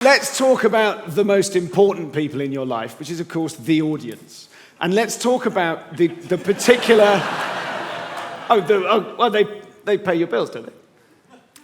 Let's talk about the most important people in your life, which is, of course, the audience. And let's talk about the particular... they pay your bills, don't they?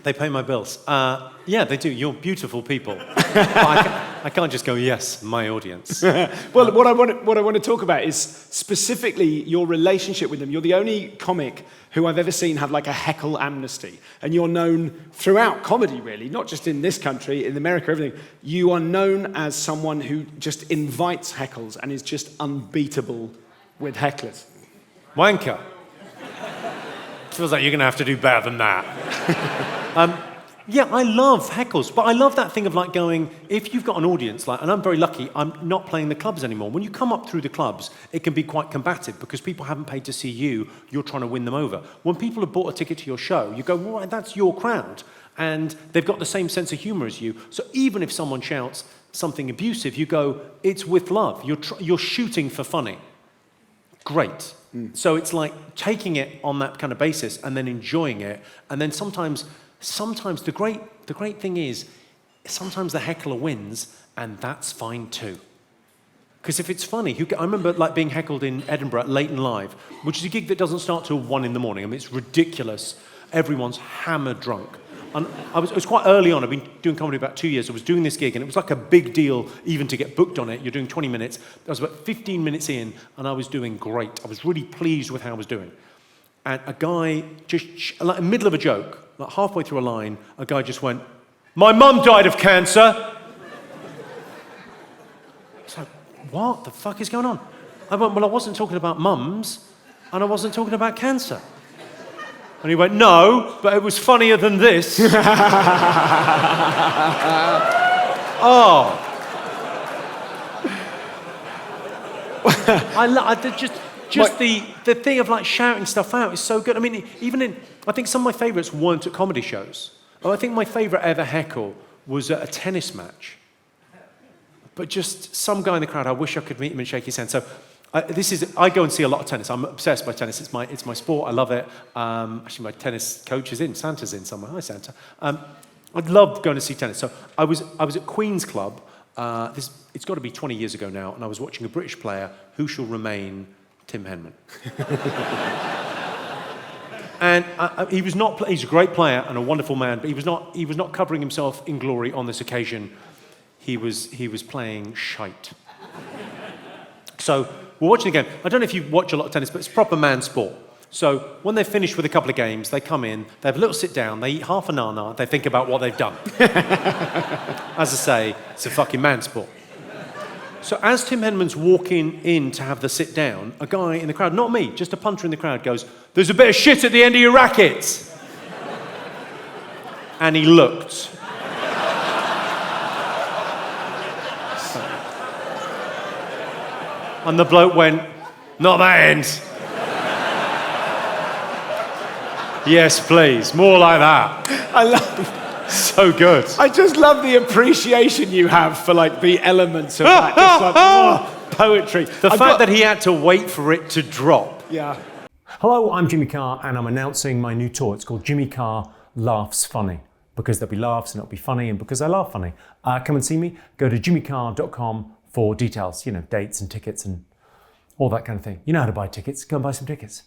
They pay my bills. Yeah, they do. You're beautiful people. I can't just go, yes, my audience. Well, what I want to talk about is specifically your relationship with them. You're the only comic who I've ever seen have like a heckle amnesty. And you're known throughout comedy, really, not just in this country, in America, everything. You are known as someone who just invites heckles and is just unbeatable with hecklers. Wanker. Feels like you're going to have to do better than that. Yeah, I love heckles, but I love that thing of like going, if you've got an audience, and I'm very lucky, I'm not playing the clubs anymore. When you come up through the clubs, it can be quite combative because people haven't paid to see you, you're trying to win them over. When people have bought a ticket to your show, you go, well, that's your crowd, and they've got the same sense of humor as you, so even if someone shouts something abusive, you go, it's with love, you're shooting for funny. Great. So it's like taking it on that kind of basis and then enjoying it, and then sometimes the great thing is, sometimes the heckler wins, and that's fine too. Because if it's funny, I remember like being heckled in Edinburgh late and live, which is a gig that doesn't start till 1 a.m. I mean, it's ridiculous. Everyone's hammered drunk. And it was quite early on. I've been doing comedy about 2 years. I was doing this gig, and it was like a big deal even to get booked on it. You're doing 20 minutes. I was about 15 minutes in, and I was doing great. I was really pleased with how I was doing. And a guy, just like in the middle of a joke, like halfway through a line, a guy just went, "My mum died of cancer." It's like, what the fuck is going on? I went, well, I wasn't talking about mums, and I wasn't talking about cancer. And he went, no, but it was funnier than this. Oh. The thing of like shouting stuff out is so good. I mean, I think some of my favourites weren't at comedy shows. I think my favourite ever heckle was at a tennis match. But just some guy in the crowd, I wish I could meet him and shake his hand. So I go and see a lot of tennis. I'm obsessed by tennis. It's my sport. I love it. Actually, my tennis coach is in. Santa's in somewhere. Hi, Santa. I'd love going to see tennis. So I was at Queen's Club. It's got to be 20 years ago now, and I was watching a British player, who shall remain Tim Henman. And he's a great player and a wonderful man, but he was not covering himself in glory on this occasion. He was playing shite. So we're watching the game. I don't know if you watch a lot of tennis, but it's proper man sport. So when they're finished with a couple of games, they come in, they have a little sit down, they eat half a nana, they think about what they've done. As I say, it's a fucking man sport. So as Tim Henman's walking in to have the sit down, a guy in the crowd, not me, just a punter in the crowd goes, "There's a bit of shit at the end of your racket." And he looked. And the bloke went, "Not that end." "Yes, please, more like that." I love... So good. I just love the appreciation you have for like the elements of that. Just like, poetry. The fact that he had to wait for it to drop. Yeah. Hello, I'm Jimmy Carr, and I'm announcing my new tour. It's called Jimmy Carr Laughs Funny, because there'll be laughs and it'll be funny, and because I laugh funny. Come and see me. Go to jimmycarr.com for details, dates and tickets and all that kind of thing. You know how to buy tickets. Go and buy some tickets.